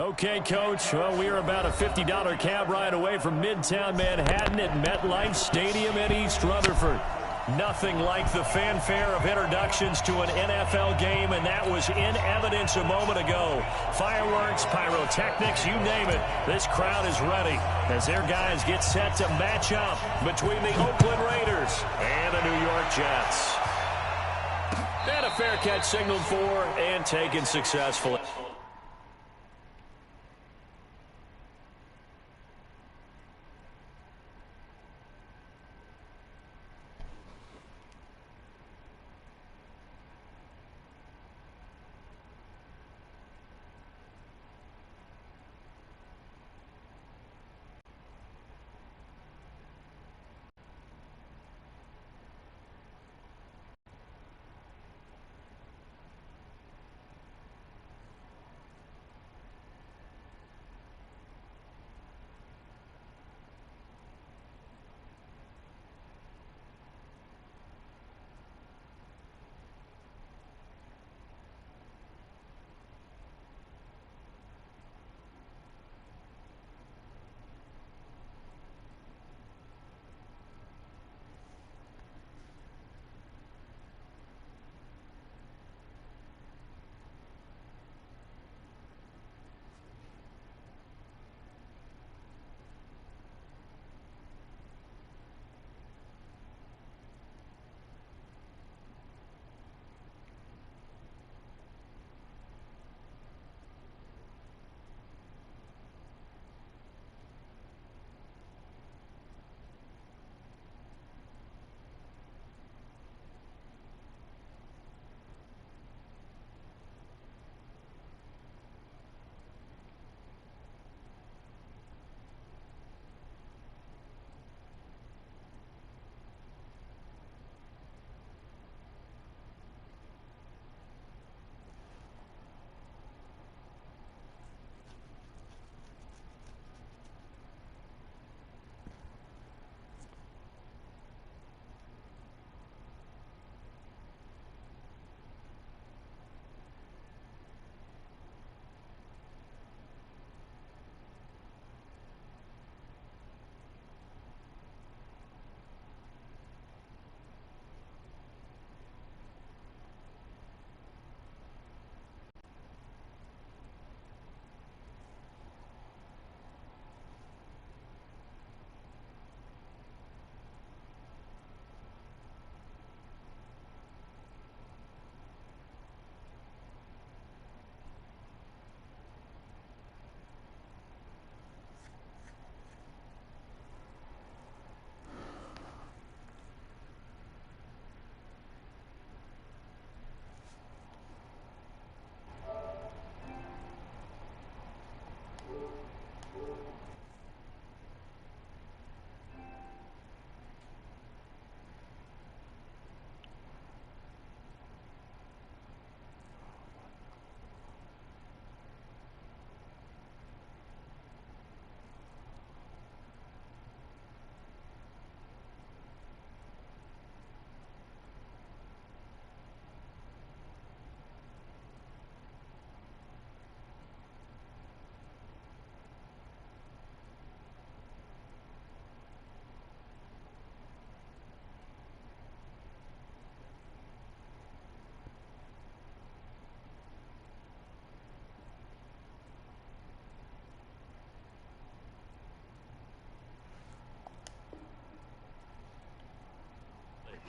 Okay, Coach. Well, we are about a $50 cab ride away from Midtown Manhattan at MetLife Stadium in East Rutherford. Nothing like the fanfare of introductions to an NFL game, and that was in evidence a moment ago. Fireworks, pyrotechnics, you name it. This crowd is ready as their guys get set to match up between the Oakland Raiders and the New York Jets. And a fair catch signaled for and taken successfully.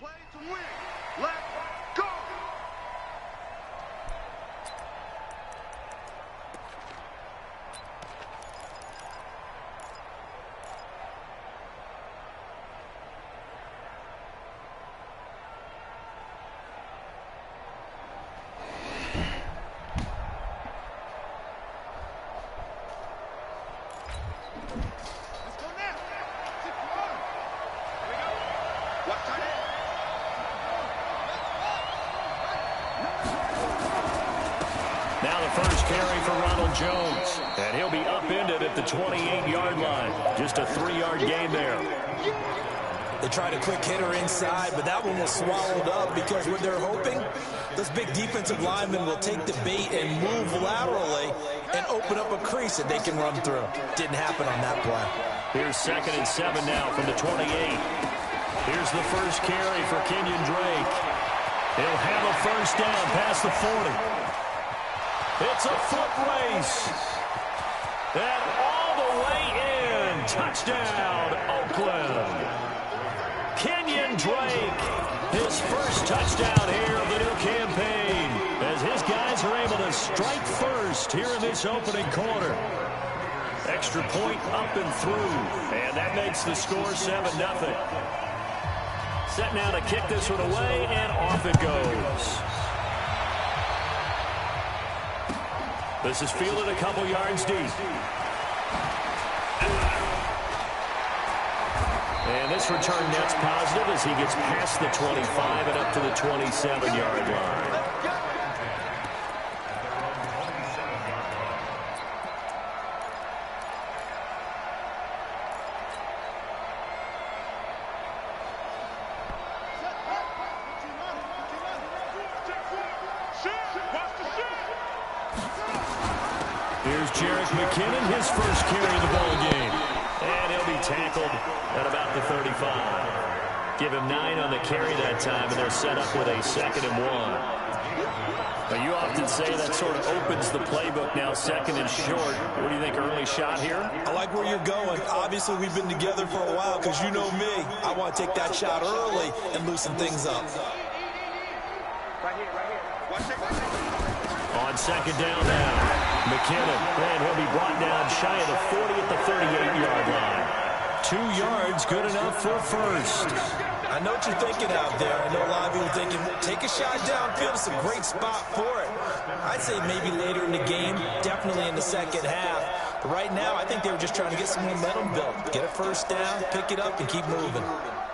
Play to win. Let's go. Let's go now. 6-1. Here we go. Watch out. Now the first carry for Ronald Jones. And he'll be upended at the 28-yard line. Just a 3-yard gain there. They tried a quick hitter inside, but that one was swallowed up because what they're hoping, this big defensive lineman will take the bait and move laterally and open up a crease that they can run through. Didn't happen on that play. Here's 2nd and 7 now from the 28. Here's the first carry for Kenyon Drake. He'll have a first down past the 40. It's a foot race. And all the way in. Touchdown, Oakland. Kenyon Drake, his first touchdown here of the new campaign, as his guys are able to strike first here in this opening quarter. Extra point up and through, and that makes the score 7-0. Set now to kick this one away, and off it goes. This is fielded a couple yards deep. And this return net's positive as he gets past the 25 and up to the 27-yard line. Here's Jerick McKinnon, his first carry of the ball game. And he'll be tackled at about the 35. Give him 9 on the carry that time, and they're set up with a 2nd and 1. Now, you often say that sort of opens the playbook now, 2nd and short. What do you think, early shot here? I like where you're going. Obviously, we've been together for a while because you know me. I want to take that shot early and loosen things up. Right here. Watch it. On 2nd down now. McKinnon, and he'll be brought down shy of the 40 at the 38-yard line. 2 yards, good enough for a first. I know what you're thinking out there. I know a lot of people thinking, take a shot downfield. It's a great spot for it. I'd say maybe later in the game, definitely in the second half. But right now, I think they were just trying to get some momentum built. Get a first down, pick it up, and keep moving.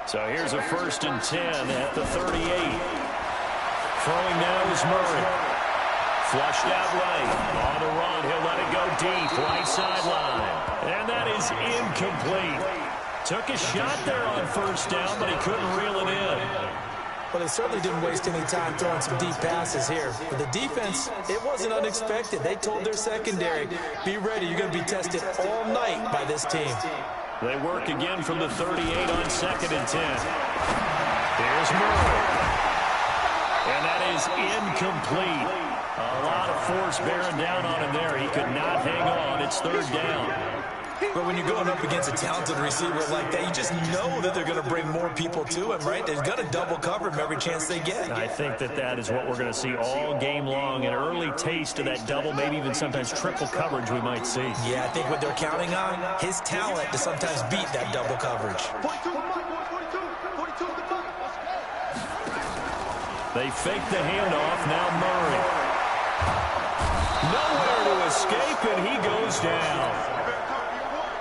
So here's a 1st and 10 at the 38. Throwing now is Murray. Flushed out right. On the run, he'll let it go deep. Right sideline. And that is incomplete. Took a shot there on first down, but he couldn't reel it in. Well, they certainly didn't waste any time throwing some deep passes here. For the defense, it wasn't unexpected. They told their secondary, be ready. You're going to be tested all night by this team. They work again from the 38 on 2nd and 10. Here's Murray. And that is incomplete. A lot of force bearing down on him there. He could not hang on. It's 3rd down. But when you're going up against a talented receiver like that, you just know that they're going to bring more people to him, right? They're going to double cover him every chance they get. I think that is what we're going to see all game long. An early taste of that double, maybe even sometimes triple coverage we might see. Yeah, I think what they're counting on, his talent to sometimes beat that double coverage. 42. They fake the handoff. Now Murray. Nowhere to escape, and he goes down.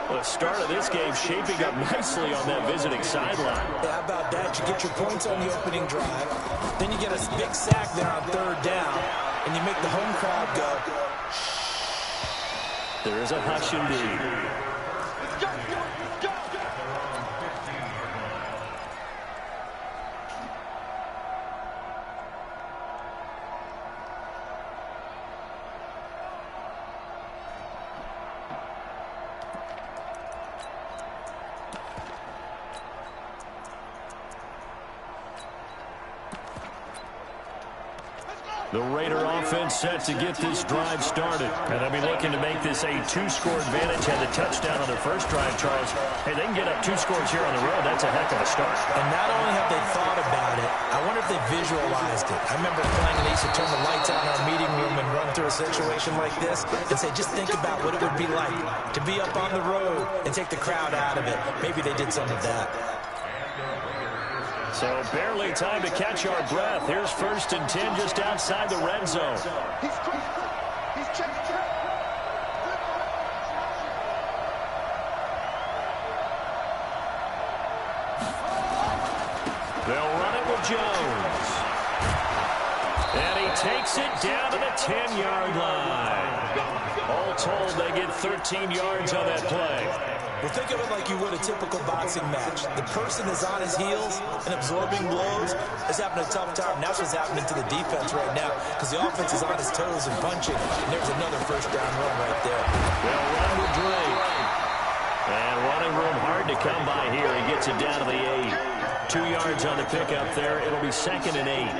The start of this game shaping up nicely on that visiting sideline. Yeah, how about that? You get your points on the opening drive. Then you get a big sack there on 3rd down, and you make the home crowd go. There is a hush indeed. The Raider offense set to get this drive started. And they'll be looking to make this a 2-score advantage. Had the touchdown on their first drive, Charles. Hey, they can get up 2 scores here on the road. That's a heck of a start. And not only have they thought about it, I wonder if they visualized it. I remember playing and they used to turn the lights out in our meeting room and run through a situation like this and say, just think about what it would be like to be up on the road and take the crowd out of it. Maybe they did some of that. So barely time to catch our breath. Here's 1st and 10 just outside the red zone. He's checking. They'll run it with Jones. And he takes it down to the 10-yard line. All told, they get 13 yards on that play. Well, think of it like you would a typical boxing match. The person is on his heels and absorbing blows is having a tough time. That's what's happening to the defense right now because the offense is on his toes and punching. And there's another first down run right there. Well, run with Drake. And running room hard to come by here. He gets it down to the 8. 2 yards on the pickup there. It'll be 2nd and 8.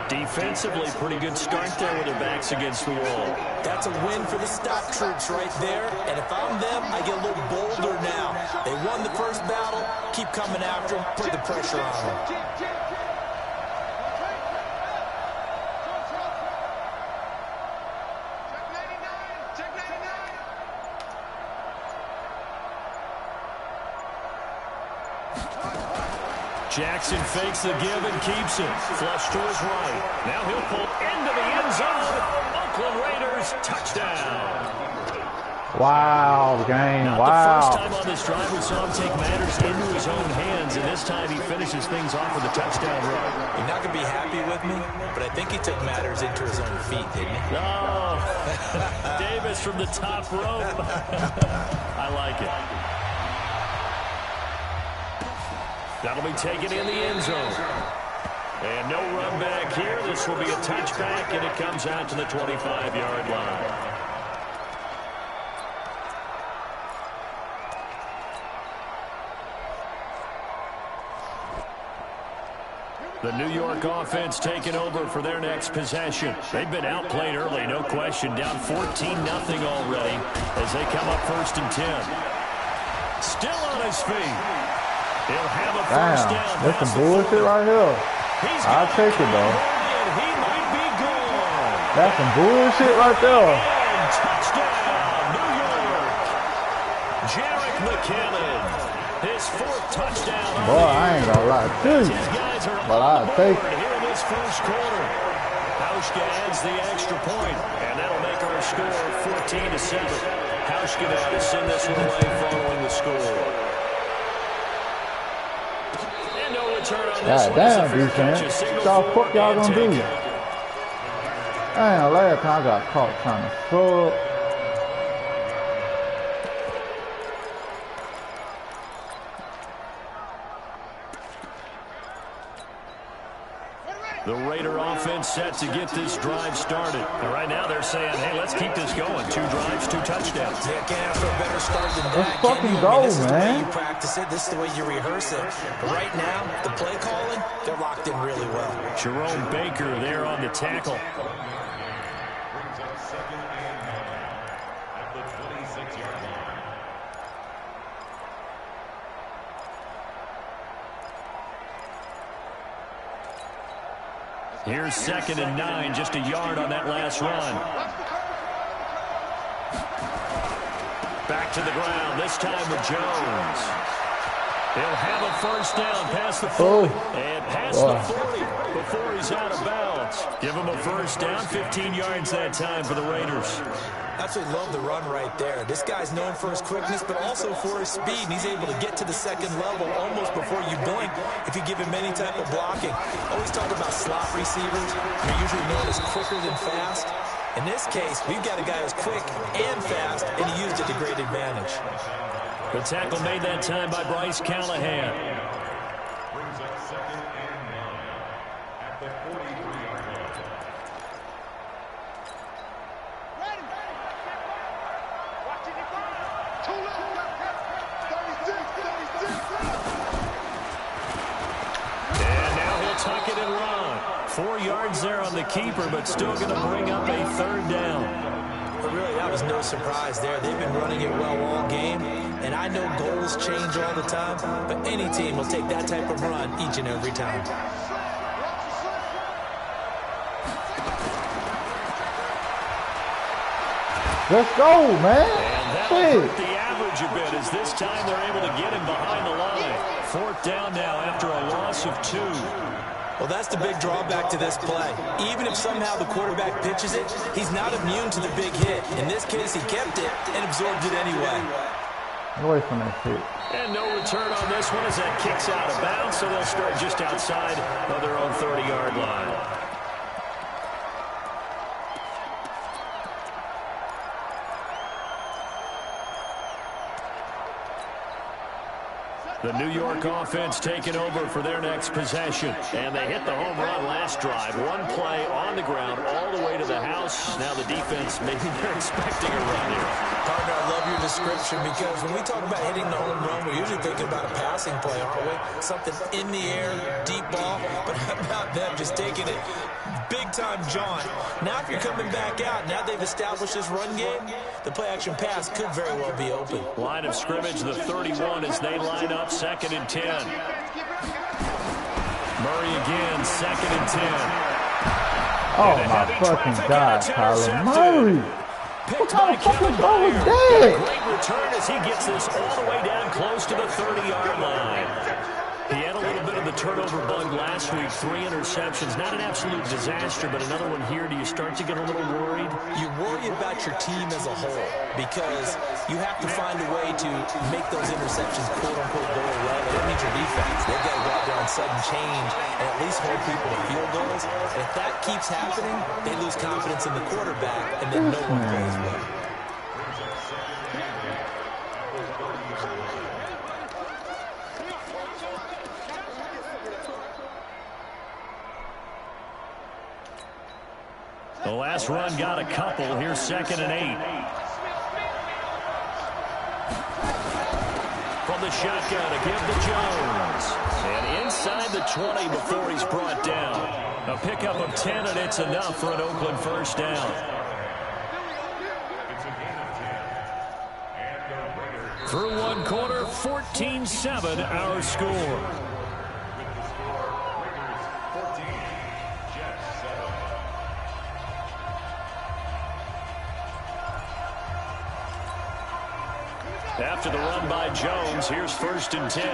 Defensively, pretty good start there with their backs against the wall. That's a win for the stop troops right there. And if I'm them, I get a little bolder now. They won the first battle. Keep coming after them. Put the pressure on them. Jackson fakes the give and keeps it. Flush to his right. Now he'll pull into the end zone. Oakland Raiders touchdown. Wow, game. Not Wow. the first time on this drive we saw him take matters into his own hands, and this time he finishes things off with a touchdown run. You're not going to be happy with me, but I think he took matters into his own feet, didn't he? Oh, Davis from the top rope. I like it. That'll be taken in the end zone. And no run back here. This will be a touchback, and it comes out to the 25-yard line. The New York offense taking over for their next possession. They've been outplayed early, no question. Down 14-0 already as they come up 1st and 10. Still on his feet. He'll have a first down. That's some bullshit right here. I'll take it, though. He might be gone. That's some bullshit right there. And touchdown, New York. Jerick McKinnon. His 4th touchdown. Boy, I ain't gonna lie to you. His guys are But I'll take it. here in this first quarter. Hauschka adds the extra point, and that'll make our score 14-7. Hauschka now to send this one away following the score. God damn, defense. What the fuck y'all gonna do? Damn, last time I got caught trying to sub. The Raider offense set to get this drive started. And right now they're saying, hey, let's keep this going. 2 drives, 2 touchdowns. Yeah, can't ask for a better start than that. Let's fucking go, this is the way man. you practice it. This is the way you rehearse it. But right now, the play calling, they're locked in really well. Jerome Baker there on the tackle. Here's 2nd and 9, just a yard on that last run. Back to the ground, this time with Jones. He'll have a first down past the 40. And past the 40 before he's out of bounds. Give him a first down, 15 yards that time for the Raiders. Absolutely love the run right there. This guy's known for his quickness, but also for his speed. And he's able to get to the 2nd level almost before you blink if you give him any type of blocking. Always talk about slot receivers. They're usually known as quicker than fast. In this case, we've got a guy who's quick and fast, and he used it to great advantage. The tackle made that time by Bryce Callahan. Brings up 2nd and 9 at the 43-yard line. Ready. Watching it go. 2 left. 36. And now he'll tuck it and run. 4 yards there on the keeper, but still going to bring up a 3rd down. But really, that was no surprise there. They've been running it well all game. And I know goals change all the time, but any team will take that type of run each and every time. Let's go, man. And that'll hurt the average a bit as this time they're able to get him behind the line. 4th down now after a loss of 2. Well, that's the big drawback to this play. Even if somehow the quarterback pitches it, he's not immune to the big hit. In this case, he kept it and absorbed it anyway. Away from that shit. And no return on this one as that kicks out of bounds, so they'll start just outside of their own 30-yard line. The New York offense taking over for their next possession. And they hit the home run last drive. One play on the ground all the way to the house. Now the defense, maybe they're expecting a run here. Partner, I love your description because when we talk about hitting the home run, we're usually thinking about a passing play, aren't we? Something in the air, deep ball. But how about them just taking it big-time jaunt? Now if you're coming back out, now they've established this run game, the play-action pass could very well be open. Line of scrimmage, the 31 as they line up, 2nd and 10. Murray again, 2nd and 10. Oh, my fucking God, Kyler Murray. What kind of fucking ball was that? Great return as he gets this all the way down close to the 30-yard line. He had a little bit of the turnover bug last week, 3 interceptions. Not an absolute disaster, but another one here. Do you start to get a little worried? You worry about your team as a whole because you have to find a way to make those interceptions, quote-unquote, go away. That means your defense. They've got to go out there on sudden change and at least hold people to field goals. And if that keeps happening, they lose confidence in the quarterback, and then no one plays well. The last run got a couple. Here's 2nd and 8. From the shotgun, a give to Jones. And inside the 20 before he's brought down. A pickup of 10, and it's enough for an Oakland first down. Through one quarter, 14-7 our score. After the run by Jones, here's 1st and 10.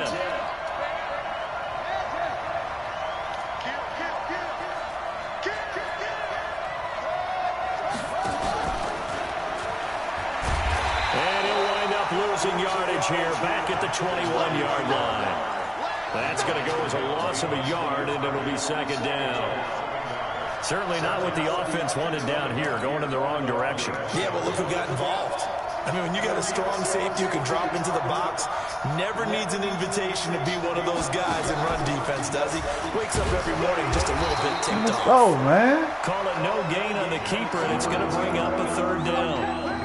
And he'll wind up losing yardage here back at the 21-yard line. That's going to go as a loss of a yard, and it'll be 2nd down. Certainly not what the offense wanted down here, going in the wrong direction. Yeah, but look who got involved. I mean, when you got a strong safety who can drop into the box, never needs an invitation to be one of those guys in run defense, does he? Wakes up every morning just a little bit ticked off. Oh, man. Call it no gain on the keeper, and it's going to bring up a 3rd down.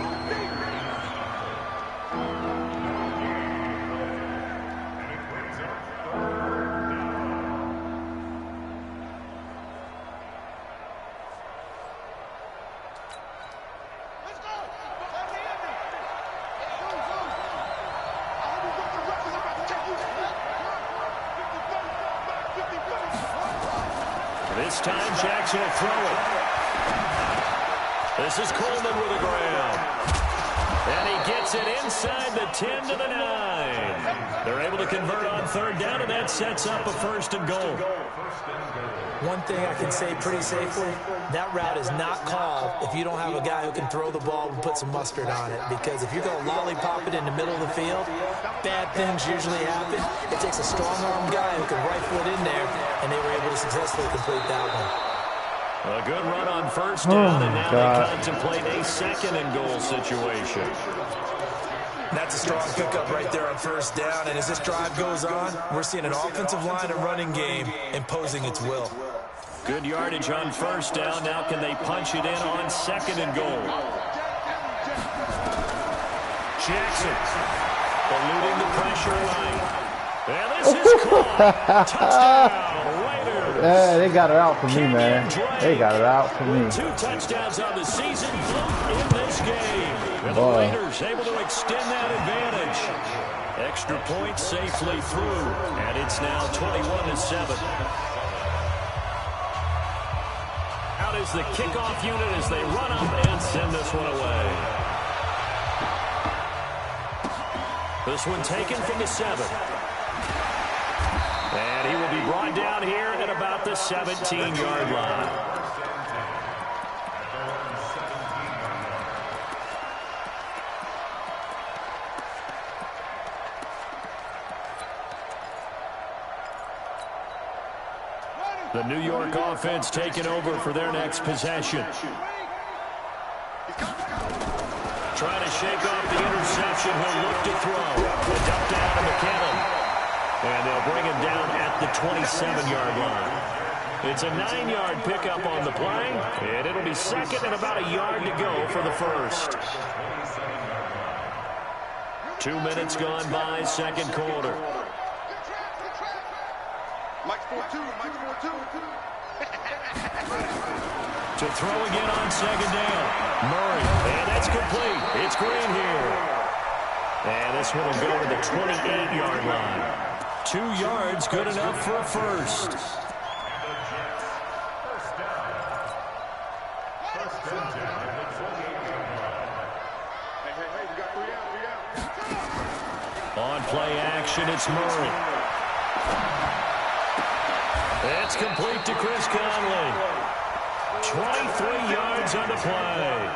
This time Jackson will throw it. This is Coleman with a grab. And he gets it inside the 10 to the 9. They're able to convert on 3rd down, and that sets up a 1st and goal. One thing I can say pretty safely, that route is not called if you don't have a guy who can throw the ball and put some mustard on it. Because if you're going to lollipop it in the middle of the field, bad things usually happen. It takes a strong-arm guy who can rifle it in there, and they were able to successfully complete that one. A good run on 1st down, and now they contemplate a 2nd and goal situation. That's a strong pickup right there on 1st down, and as this drive goes on, we're seeing an offensive line and running game imposing its will. Good yardage on 1st down. Now can they punch it in on 2nd and goal? Jackson eluding the pressure right. And this is caught. Touchdown, Raiders. Yeah, they got it out for me, man. They got it out for me. 2 touchdowns on the season in this game. And the Raiders able to extend that advantage. Extra point safely through. And it's now 21-7. Out is the kickoff unit as they run up and send this one away. This one taken from the 7. And he will be brought down here at about the 17-yard line. The New York offense taking over for their next possession. Trying to shake off the interception. He'll look to throw. A dump down to McKinnon. And they'll bring him down at the 27-yard line. It's a 9-yard pickup on the play, and it'll be second and about a yard to go for the first. 2 minutes gone by, second quarter. Mike's 4-2, Mike's 4-2. To throw again on second down. Murray, and that's complete. It's Green here. And this one will go to the 28-yard line. 2 yards, good enough for a first. On play action, it's Murray. It's complete to Chris Conley. 23 yards on the play.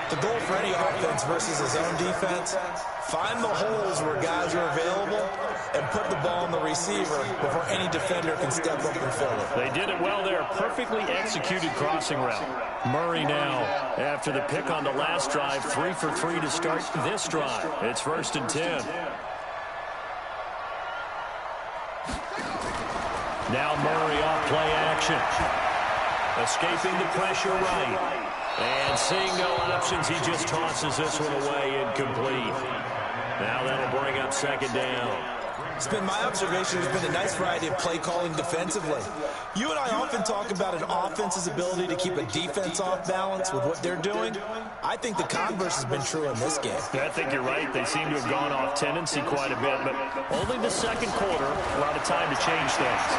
The goal for any offense versus his own defense, find the holes where guys are available and put the ball on the receiver before any defender can step up and fill it. They did it well there. Perfectly executed crossing route. Murray now, after the pick on the last drive, 3 for 3 to start this drive. It's 1st and 10. Now Murray off play action. Escaping the pressure right. And seeing no options, he just tosses this one away incomplete. Now that'll bring up second down. It's been my observation. There's been a nice variety of play calling defensively. You and I often talk about an offense's ability to keep a defense off balance with what they're doing. I think the converse has been true in this game. I think you're right. They seem to have gone off tendency quite a bit, but only the second quarter, a lot of time to change things.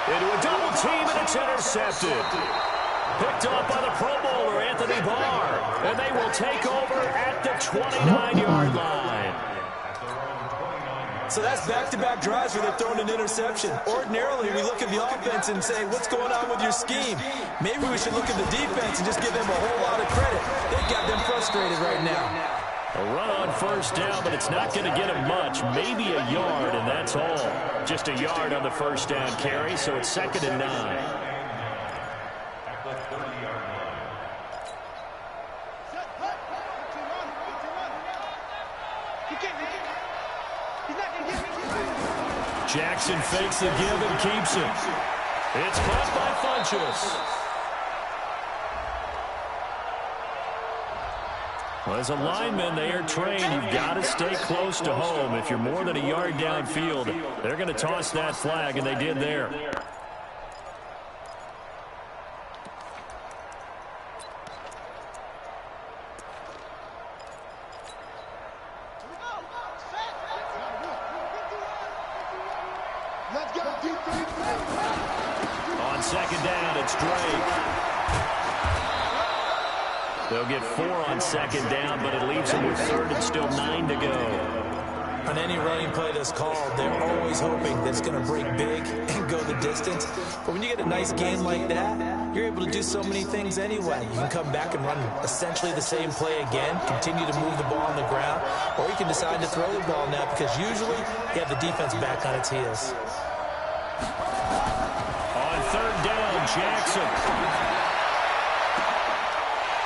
Into a double team, and it's intercepted. Picked up by the Pro Bowler, Anthony Barr. And they will take over at the 29-yard line. So that's back-to-back drives where they're throwing an interception. Ordinarily, we look at the offense and say, what's going on with your scheme? Maybe we should look at the defense and just give them a whole lot of credit. They've got them frustrated right now. A run on first down, but it's not going to get him much. Maybe a yard, and that's all. Just a yard on the first down carry, so it's 2nd and 9. Jackson fakes the give and keeps it. It's caught by Funchess. Well, as a lineman, they are trained. You've got to stay close to home. If you're more than a yard downfield, they're going to toss that flag, and they did there. On second down, it's Drake. They'll get 4 on second down, but it leaves them with 3rd and still 9 to go. On any running play that's called, they're always hoping that it's going to break big and go the distance. But when you get a nice game like that, you're able to do so many things anyway. You can come back and run essentially the same play again, continue to move the ball on the ground, or you can decide to throw the ball now because usually you have the defense back on its heels. On 3rd down, Jackson.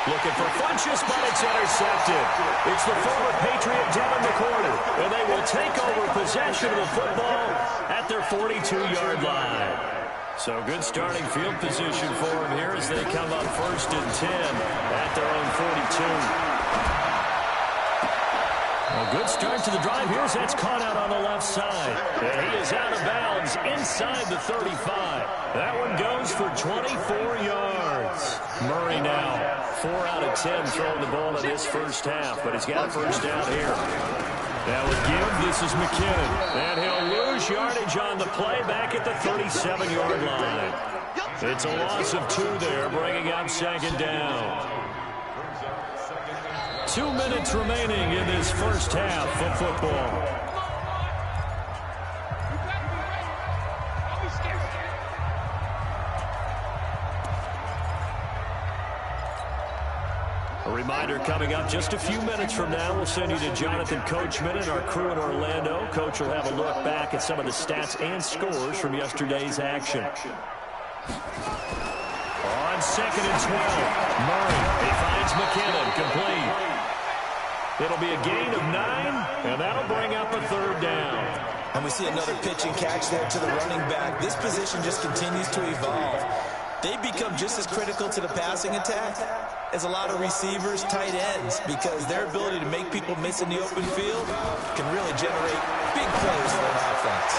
Looking for Funchess, but it's intercepted. It's the former Patriot Devin McCourty, and they will take over possession of the football at their 42-yard line. So good starting field position for them here as they come up 1st and 10 at their own 42. A good start to the drive. Here's that's caught out on the left side. And he is out of bounds inside the 35. That one goes for 24 yards. Murray now 4 out of 10 throwing the ball in this first half, but he's got a first down here. That would give. This is McKinnon. And he'll lose yardage on the play back at the 37-yard line. It's a loss of 2 there, bringing up second down. 2 minutes remaining in this first half of football. A reminder coming up just a few minutes from now, we'll send you to Jonathan Coachman and our crew in Orlando. Coach will have a look back at some of the stats and scores from yesterday's action. On 2nd and 12, Murray, he finds McKinnon, complete. It'll be a gain of 9, and that'll bring up a 3rd down. And we see another pitch and catch there to the running back. This position just continues to evolve. They become just as critical to the passing attack as a lot of receivers, tight ends, because their ability to make people miss in the open field can really generate big plays for an offense.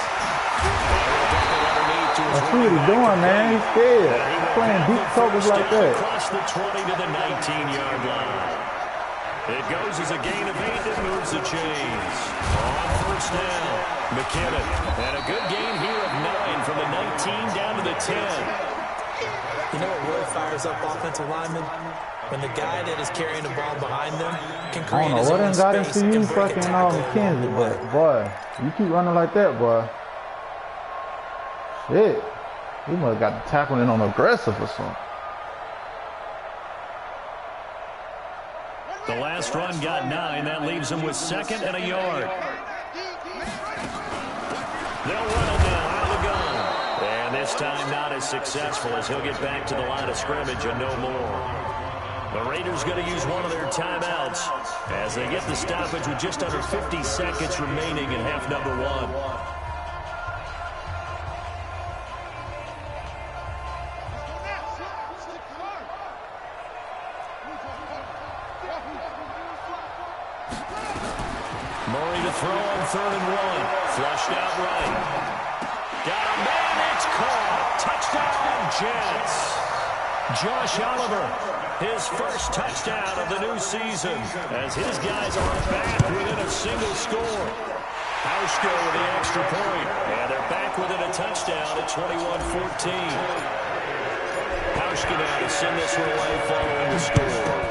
That's what he's doing, man. He's scared. He's playing deep coverage like that. Across the 20 to the 19-yard line. It goes as a gain of 8 that moves the chains. On 1st down, McKinnon. And a good gain here of 9 from the 19 down to the 10. You know what really fires up offensive linemen? When the guy that is carrying the ball behind them can create his own space and break a tackle. McKenzie, but boy, you keep running like that, boy. Shit. He must have got the tackling on aggressive or something. The last run got 9. That leaves him with 2nd and a yard. They'll run it now out of the gun. And this time not as successful as he'll get back to the line of scrimmage and no more. The Raiders going to use one of their timeouts as they get the stoppage with just under 50 seconds remaining in half number 1. Murray to throw on 3rd and 1. Flushed out right. Got a man. It's caught. Touchdown, Jets. Josh Oliver, his first touchdown of the new season as his guys are back within a single score. Hauschka with the extra point. And they're back within a touchdown at 21-14. Hauschka now to send this one away following the score.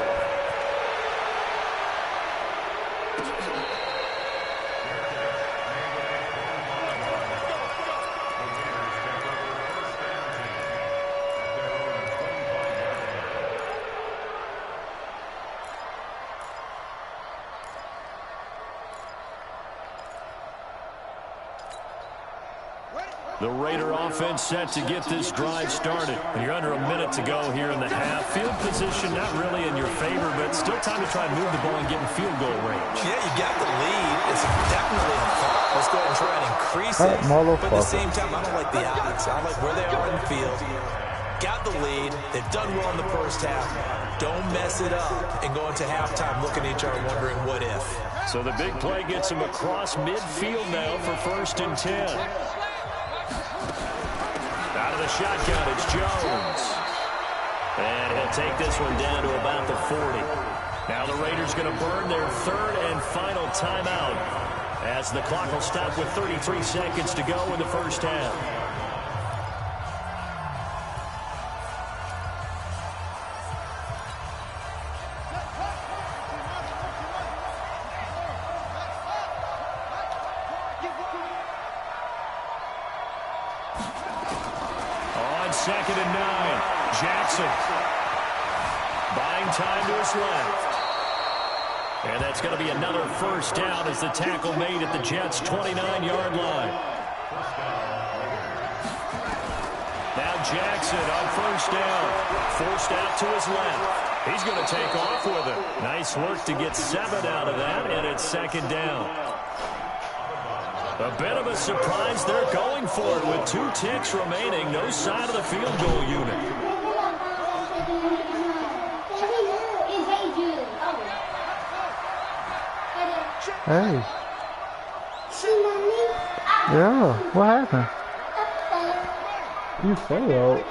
The Raider offense set to get this drive started. You're under a minute to go here in the half. Field position not really in your favor, but still time to try and move the ball and get in field goal range. Yeah, you got the lead. It's definitely a thought. Let's go ahead and try and increase it. But at the same time, I don't like the odds. I like where they are in the field. Got the lead. They've done well in the first half. Don't mess it up and go into halftime looking at each other wondering what if. So the big play gets him across midfield now for 1st and 10. Out of the shotgun, it's Jones. And he'll take this one down to about the 40. Now the Raiders going to burn their 3rd and final timeout as the clock will stop with 33 seconds to go in the first half. On 2nd and 9, Jackson buying time to his left. And that's going to be another 1st down as the tackle made at the Jets' 29-yard line. Now Jackson on 1st down, forced out to his left. He's going to take off with it. Nice work to get 7 out of that, and it's 2nd down. A bit of a surprise. They're going for it with 2 ticks remaining. No sign of the field goal unit. Hey. Yeah, what happened? You failed.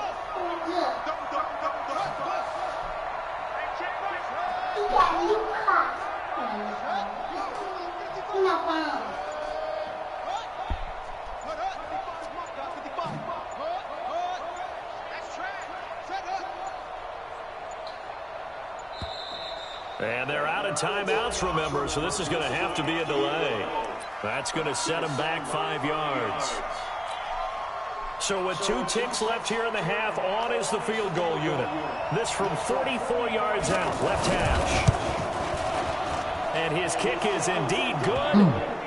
And they're out of timeouts, remember, so this is going to have to be a delay. That's going to set them back 5 yards. So with 2 ticks left here in the half, on is the field goal unit. This from 44 yards out, left hash. And his kick is indeed good,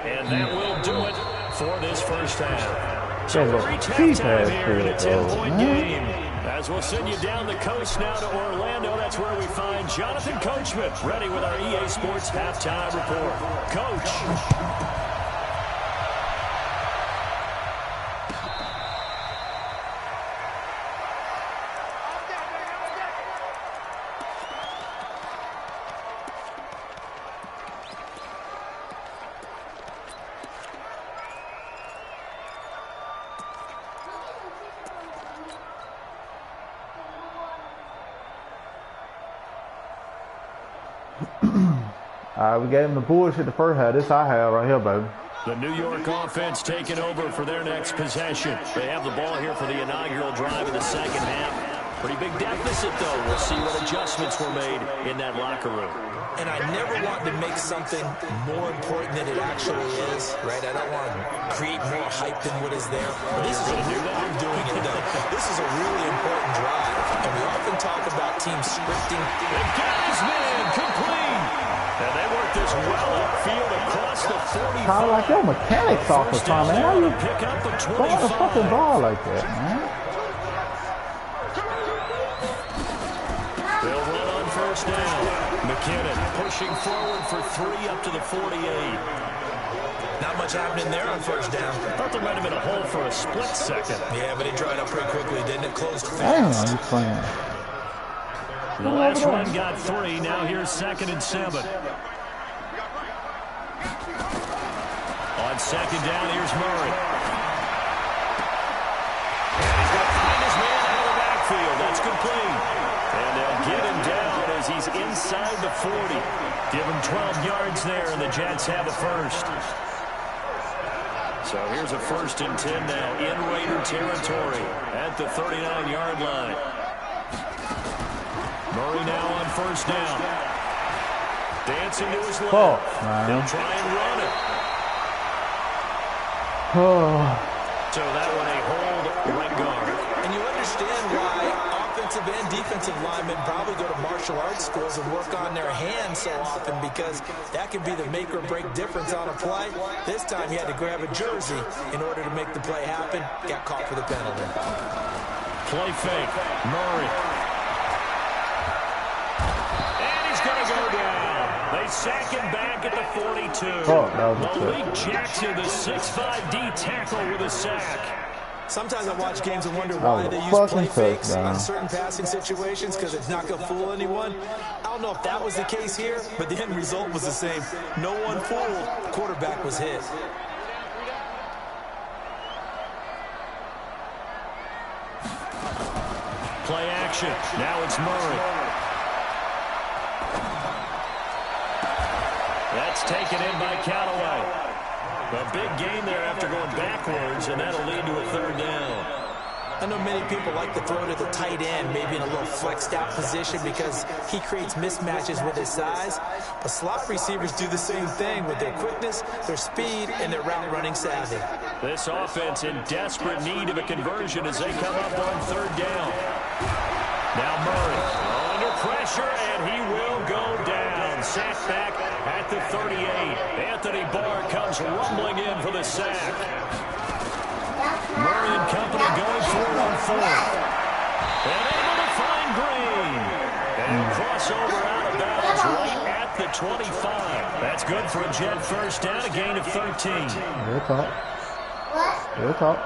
and that will do it for this first half. So we'll reach halftime here in a 10-point game. As we'll send you down the coast now to Orlando, that's where we find Jonathan Coachman, ready with our EA Sports Halftime Report. Coach. We gave him the bullshit the first half. This I have right here, baby. The New York offense taking over for their next possession. They have the ball here for the inaugural drive of the second half. Pretty big deficit, though. We'll see what adjustments were made in that locker room. And I never want to make something more important than it actually is, right? I don't want to create more hype than what is there. But this is a new way I'm doing it, though. This is a really important drive. And we often talk about teams scripting. They've got his man complete. And they work this well upfield across the 45. Kind of like your mechanics off or something, man. How you pick up the throwing a fucking ball like that, man? They'll run on first down. McKinnon pushing forward for 3 up to the 48. Not much happening there on first down. I thought there might have been a hole for a split second. Yeah, but it dried up pretty quickly, didn't it? Closed Damn, fast. he's playing. The last one got 3. Now here's 2nd and 7. On second down, here's Murray. And he's going to find his man out of the backfield. That's complete. And they'll get him down as he's inside the 40. Give him 12 yards there, and the Jets have a first. So here's a 1st and 10 now in Raider territory at the 39-yard line. Murray now on first down. Dancing to his left. They'll try and run it. So that one a hold right guard. And you understand why offensive and defensive linemen probably go to martial arts schools and work on their hands so often, because that can be the make or break difference on a play. This time he had to grab a jersey in order to make the play happen. Got caught for the penalty. Play fake. Murray. They sack him back at the 42. Malik Jackson, the 6'5" D tackle with a sack. Sometimes I watch games and wonder why they use play fakes on certain passing situations, because it's not going to fool anyone. I don't know if that was the case here, but the end result was the same. No one fooled. Quarterback was hit. Play action. Now it's Murray. That's taken in by Callaway. A big gain there after going backwards, and that'll lead to a 3rd down. I know many people like to throw to the tight end, maybe in a little flexed out position, because he creates mismatches with his size. But slot receivers do the same thing with their quickness, their speed, and their route running savvy. This offense in desperate need of a conversion as they come up on 3rd down. Now Murray under pressure, and he will go down. Sacked back at the 38. Anthony Barr comes rumbling in for the sack. Murray and company going for it on 4th. And able to find Green. And crossover out of bounds right at the 25. That's good for a Jet first down, a gain of 13. Good talk.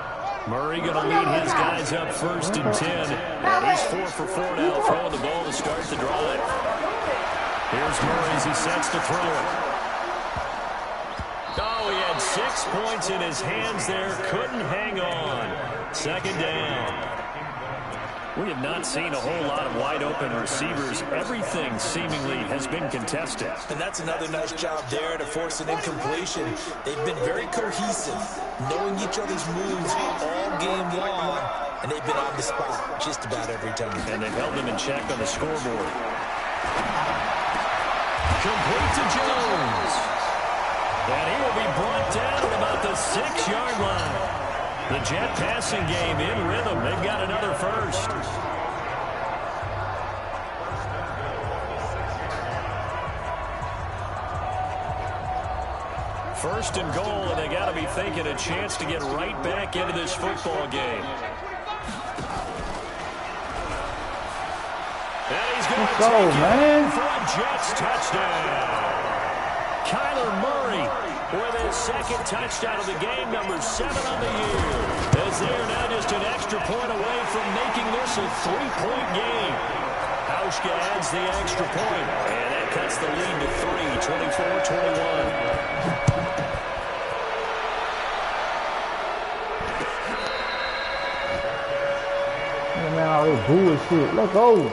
Murray going to lead his guys up 1st and 10. And he's 4 for 4 now, throwing the ball to start the drive. Here's Murray as he sets to throw it. Oh, he had 6 points in his hands there. Couldn't hang on. 2nd down. We have not seen a whole lot of wide-open receivers. Everything seemingly has been contested. And that's another nice job there to force an incompletion. They've been very cohesive, knowing each other's moves all game long, and they've been on the spot just about every time. And they've held them in check on the scoreboard. Complete to Jones. And he will be brought down at about the 6-yard line. The Jet passing game in rhythm. They've got another first. First and goal, and they got to be thinking a chance to get right back into this football game. And he's going to take it for a Jets touchdown. Kyler Murray with his second touchdown of the game, number 7 on the year. As they are now just an extra point away from making this a 3-point game. Hauschka adds the extra point, and that cuts the lead to 3, 24-21. Man, all this bullshit. Let's go.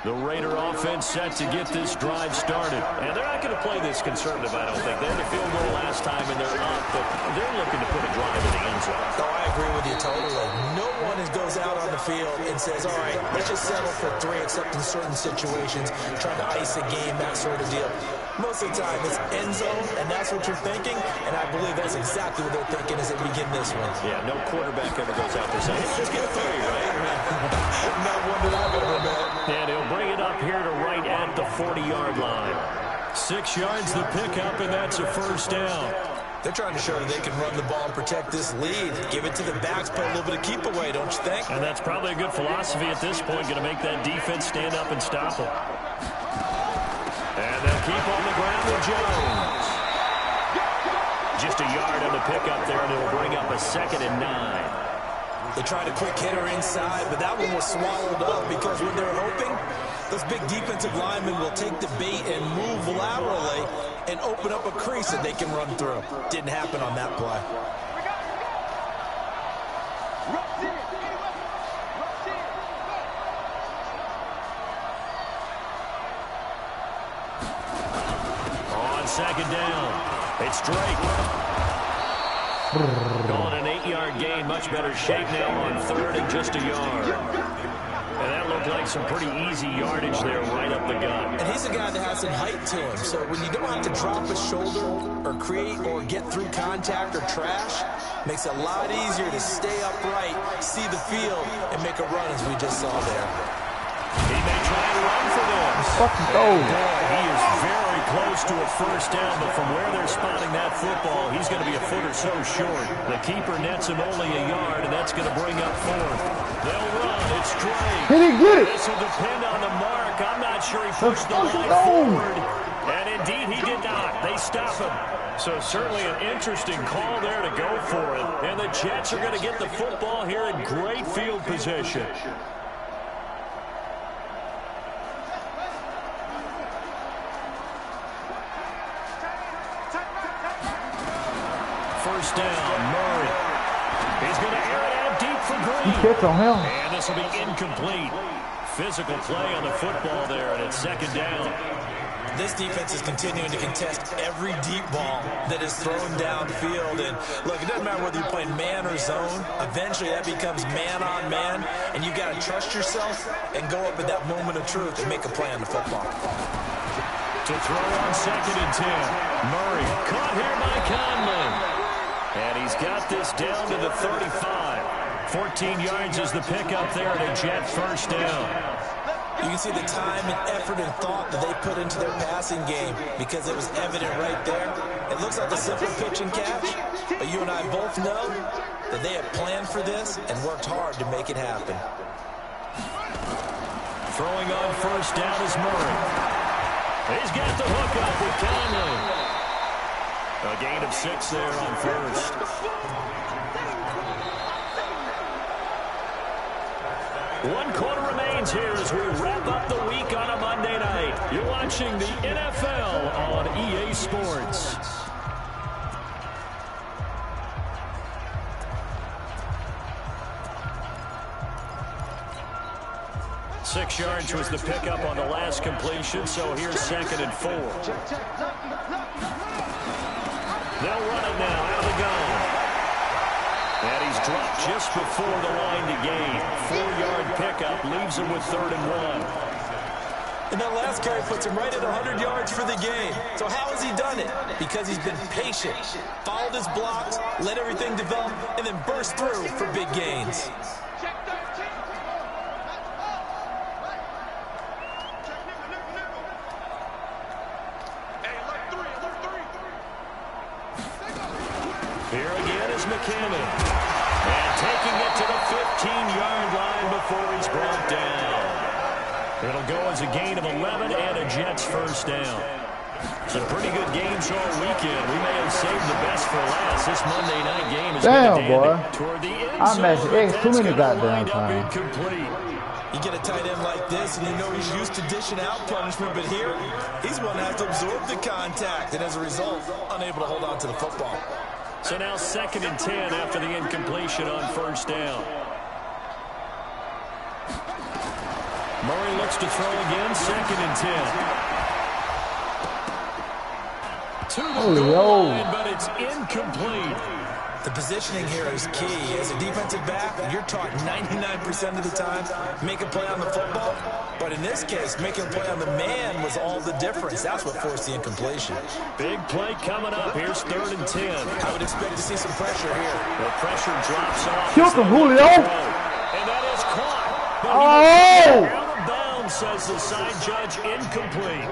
The Raider offense set to get this drive started. And they're not going to play this conservative, I don't think. They had a field goal last time, and they're up, but they're looking to put a drive in the end zone. Oh, I agree with you totally. No one goes out on the field and says, all right, let's just settle for 3, except in certain situations, trying to ice a game, that sort of deal. Most of the time, it's end zone, and that's what you're thinking, and I believe that's exactly what they're thinking as they begin this one. Yeah, no quarterback ever goes out there saying, let's just get 3, right? Not one that I've ever met. And he'll bring it up here to right at the 40-yard line. 6 yards the pickup, and that's a first down. They're trying to show that they can run the ball and protect this lead. Give it to the backs, put a little bit of keep away, don't you think? And that's probably a good philosophy at this point, going to make that defense stand up and stop them. And they'll keep on the ground with Jones. Just a yard on the pickup there, and it'll bring up a 2nd and 9. They tried a quick hitter inside, but that one was swallowed up because when they're hoping, those big defensive linemen will take the bait and move laterally and open up a crease that they can run through. Didn't happen on that play. On 2nd down, it's Drake. Going an 8-yard gain, much better shape now on 3rd and just a yard. And that looked like some pretty easy yardage there right up the gut. And he's a guy that has some height to him, so when you don't have to drop his shoulder or create or get through contact or trash, makes it a lot easier to stay upright, see the field, and make a run as we just saw there. He may try to run for this. Fucking go. He is very close to a first down, but from where they're spotting that football, he's going to be a foot or so short. The keeper nets him only a yard, and that's going to bring up 4th. They'll run. It's Drake. Did he get it? This will depend on the mark. I'm not sure he pushed the line forward. And indeed, he did not. They stop him. So certainly an interesting call there to go for it. And the Jets are going to get the football here in great field position. First down, Murray. He's going to air it out deep for Green. He hits on him. And this will be incomplete. Physical play on the football there, and it's 2nd down. This defense is continuing to contest every deep ball that is thrown downfield. And look, it doesn't matter whether you're playing man or zone. Eventually, that becomes man on man, and you've got to trust yourself and go up at that moment of truth and make a play on the football. To throw on 2nd and 10. Murray caught here by Conley. And he's got this down to the 35. 14 yards is the pickup there and a Jet first down. You can see the time and effort and thought that they put into their passing game because it was evident right there. It looks like a simple pitch and catch, but you and I both know that they have planned for this and worked hard to make it happen. Throwing on first down is Murray. He's got the hook up with Conley. A gain of 6 there on first. One quarter remains here as we wrap up the week on a Monday night. You're watching the NFL on EA Sports. Six yards was the pickup on the last completion, so here's 2nd and 4. They'll run it now out of the gun. And he's dropped just before the line to gain. 4-yard pickup leaves him with 3rd and 1. And that last carry puts him right at 100 yards for the game. So how has he done it? Because he's been patient, followed his blocks, let everything develop, and then burst through for big gains. Here again is McCammon. And taking it to the 15-yard line before he's brought down. It'll go as a gain of 11 and a Jets first down. Some pretty good games all weekend. We may have saved the best for last. This Monday night game is damn, boy. Toward the end I messed zone, X too many goddamn times. Incomplete. You get a tight end like this, and you know he's used to dishing out punishment, but here, he's one that has to absorb the contact, and as a result, unable to hold on to the football. So now 2nd and 10 after the incompletion on first down. Murray looks to throw again, 2nd and 10. To the goal line, but it's incomplete. The positioning here is key. As a defensive back, you're taught 99% of the time, make a play on the football. But in this case, making a play on the man was all the difference. That's what forced the incompletion. Big play coming up. Here's 3rd and 10. I would expect to see some pressure here. The pressure drops off. Kill him, Julio. And that is caught. Oh! Out of bounds, says the side judge, incomplete.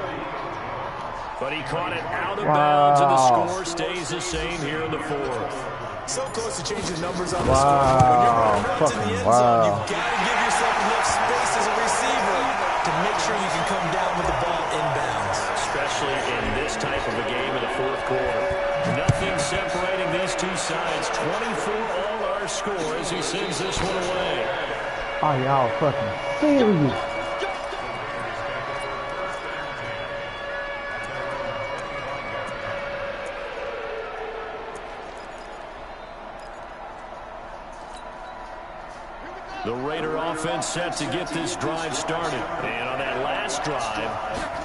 But he caught it out of bounds, and the score stays the same here in the 4th. So close to changing numbers on the score. When you're running runs in the end zone, you've got to give yourself enough space as a receiver to make sure you can come down with the ball inbounds. Especially in this type of a game in the 4th quarter. Nothing separating these two sides. 24 all our score as he sends this one away. Oh, y'all fucking serious. The Raider offense set to get this drive started. And on that last drive,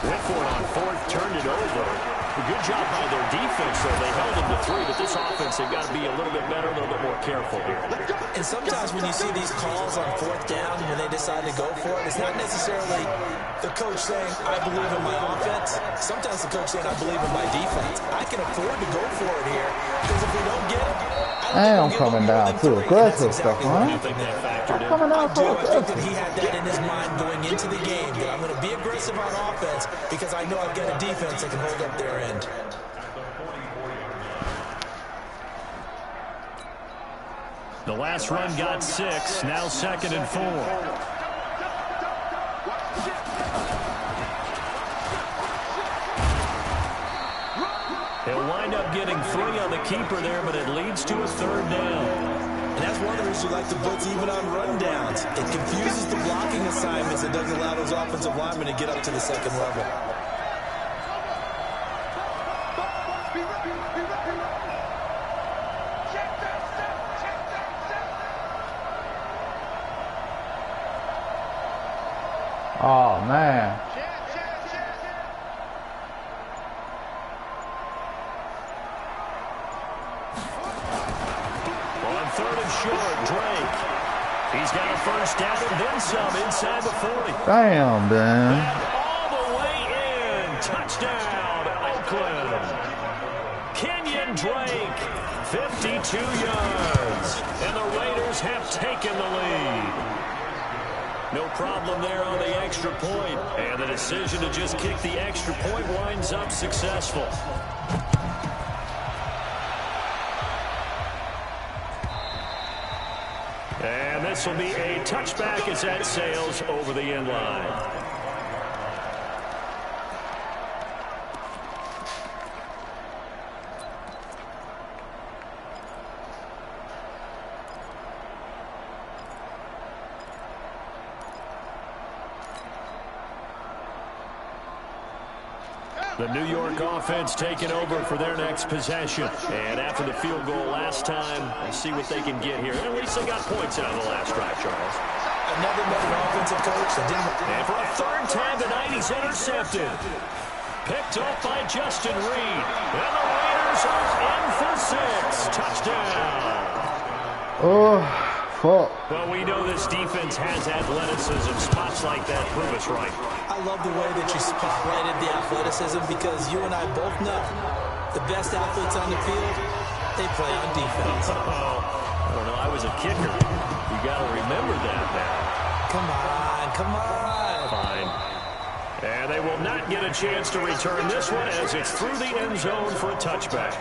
went for it on 4th, turned it over. A good job by their defense, though. They held them to 3, but this offense, they've got to be a little bit better, a little bit more careful here. And sometimes when you see these calls on 4th down, when they decide to go for it, it's not necessarily the coach saying, I believe in my offense. Sometimes the coach saying, I believe in my defense. I can afford to go for it here, because if we don't get it, I'm coming down too aggressive stuff, huh? Coming out so aggressive. I think that he had that in his mind going into the game, that I'm going to be aggressive on offense because I know I've got a defense that can hold up their end. The last run got 6, now 2nd and 4. He'll wind up getting 3 on the keeper there, but it leads to a 3rd down. And that's one of the reasons you like the blitz even on rundowns. It confuses the blocking assignments and doesn't allow those offensive linemen to get up to the 2nd level. Oh, man. On 3rd and short, Drake. He's got a first down and then some inside the 40. Damn, man. And all the way in. Touchdown, Oakland. Kenyon Drake, 52 yards. And the Raiders have taken the lead. No problem there on the extra point. And the decision to just kick the extra point winds up successful. And this will be a touchback as that sails over the end line. The New York offense taking over for their next possession. And after the field goal last time, let's see what they can get here. At least they got points out of the last drive, Charles. Another offensive coach that didn't... And for a 3rd time tonight, he's intercepted. Picked off by Justin Reed. And the Raiders are in for 6. Touchdown. Oh, fuck. Well, we know this defense has athleticism. Spots like that prove us right. I love the way that you spotlighted the athleticism because you and I both know the best athletes on the field, they play on defense. I don't know. I was a kicker. You got to remember that now. Come on, come on. Fine. And they will not get a chance to return this one as it's through the end zone for a touchback.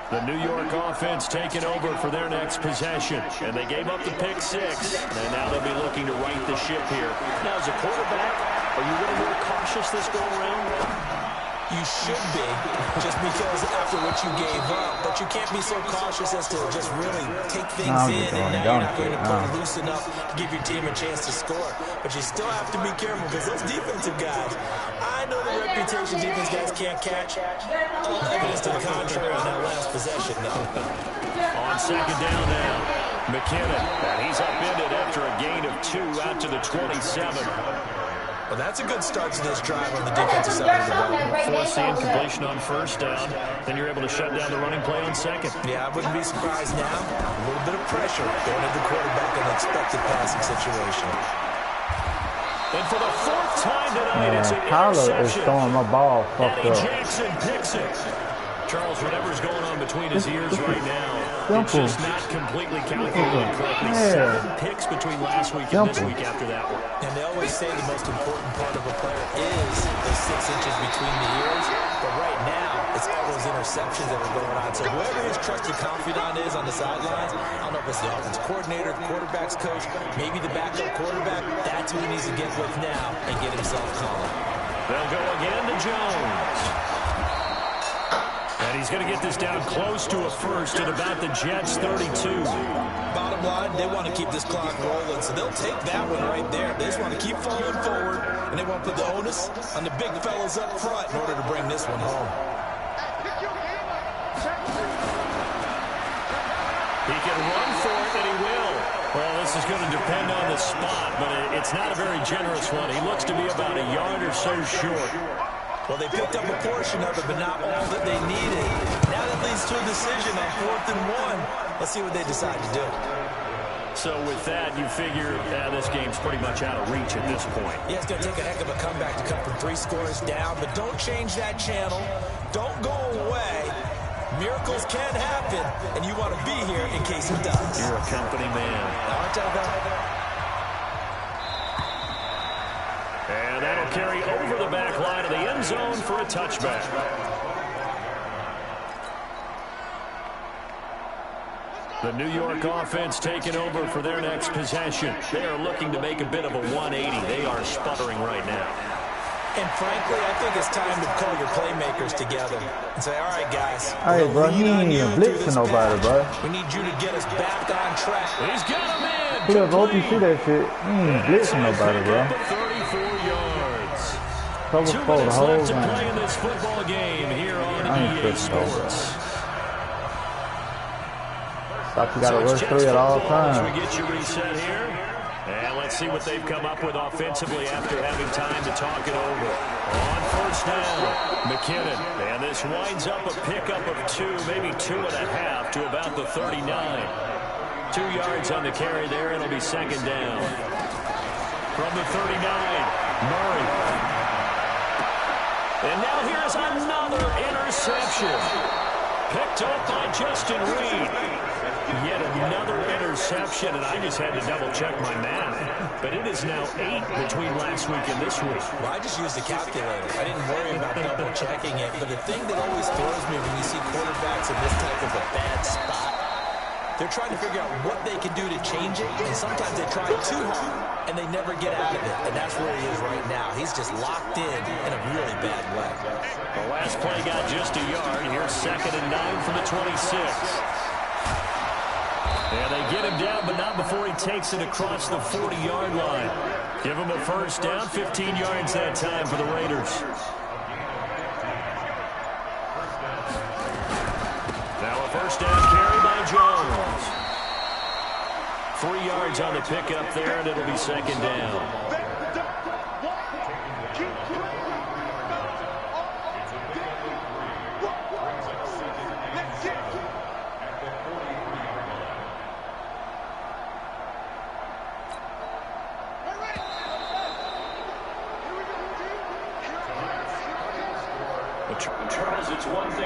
The New York offense taking over for their next possession. And they gave up the pick six. And now they'll be looking to right the ship here. Now, as a quarterback, are you a little more cautious this go around? You should be, just because after what you gave up. But you can't be so cautious as to just really take things in, and now you're not going to play loose enough to give your team a chance to score. But you still have to be careful because those defensive guys, I know the reputation defense guys can't catch. All evidence to the contrary on that last possession, though. On second down now, McKinnon, and he's upended after a gain of 2 out to the 27. Well, that's a good start to this drive on the defensive side of the ball. Forcing completion on first down. Then you're able to shut down the running play on second. Yeah, I wouldn't be surprised now. A little bit of pressure going into the quarterback in an expected passing situation. And for the 4th time tonight, it's an Tyler interception. is throwing my ball fucked Eddie up. Jackson picks it. Charles, whatever's going on between his ears right now, it's Simple. just not completely calculated correctly. Yeah. 7 picks between last week and this Simple. week after that one. And they always say the most important part of a player is those 6 inches between the ears. But right now, it's all those interceptions that are going on. So whoever his trusted confidant is on the sidelines, I don't know if it's the offensive coordinator, the quarterback's coach, maybe the backup quarterback, that's who he needs to get with now and get himself calm. They'll go again to Jones. And he's going to get this down close to a first at about the Jets' 32. Bottom line, they want to keep this clock rolling, so they'll take that one right there. They just want to keep falling forward, and they want to put the onus on the big fellas up front in order to bring this one home. He can run for it, and he will. Well, this is going to depend on the spot, but it's not a very generous one. He looks to be about a yard or so short. Well, they picked up a portion of it, but not all that they needed. Now that leads to a decision on 4th and 1. Let's see what they decide to do. So with that, you figure this game's pretty much out of reach at this point. Yeah, it's going to take a heck of a comeback to come from 3 scores down, but don't change that channel. Don't go away. Miracles can happen, and you want to be here in case it does. You're a company man. Aren't I, though? And that'll carry over the back line of the end zone for a touchback. The New York offense taking over for their next possession. They are looking to make a bit of a 180. They are sputtering right now. And frankly, I think it's time to call your playmakers together and say, all right, guys. Hey, bro, he ain't even blitzing nobody, bro. We need you to get us back on track. He's got him in. Cliff, hope you see that shit. He ain't blitzing nobody, bro. 34 yards. Cover 2 for the minutes whole left to game. play in this football game here on I ain't EA tripping, bro. Sports. Thought you got to So rush it's 3 Jets at all football as times. we get you reset here. And let's see what they've come up with offensively after having time to talk it over. On first down, McKinnon. And this winds up a pickup of 2, maybe 2.5 to about the 39. 2 yards on the carry there. It'll be second down. From the 39, Murray. And now here's another interception. Picked up by Justin Reed. Yet another interception, and I just had to double-check my math. But it is now 8 between last week and this week. Well, I just used the calculator. I didn't worry about double-checking it. But the thing that always throws me when you see quarterbacks in this type of a bad spot, they're trying to figure out what they can do to change it, and sometimes they try too hard, and they never get out of it. And that's where he is right now. He's just locked in a really bad way. The last play got just a yard. Here's 2nd and 9 from the 26. And they get him down, but not before he takes it across the 40-yard line. Give him a first down, 15 yards that time for the Raiders. Now a first down carry by Jones. 3 yards on the pickup there, and it'll be second down. Charles, it's one thing.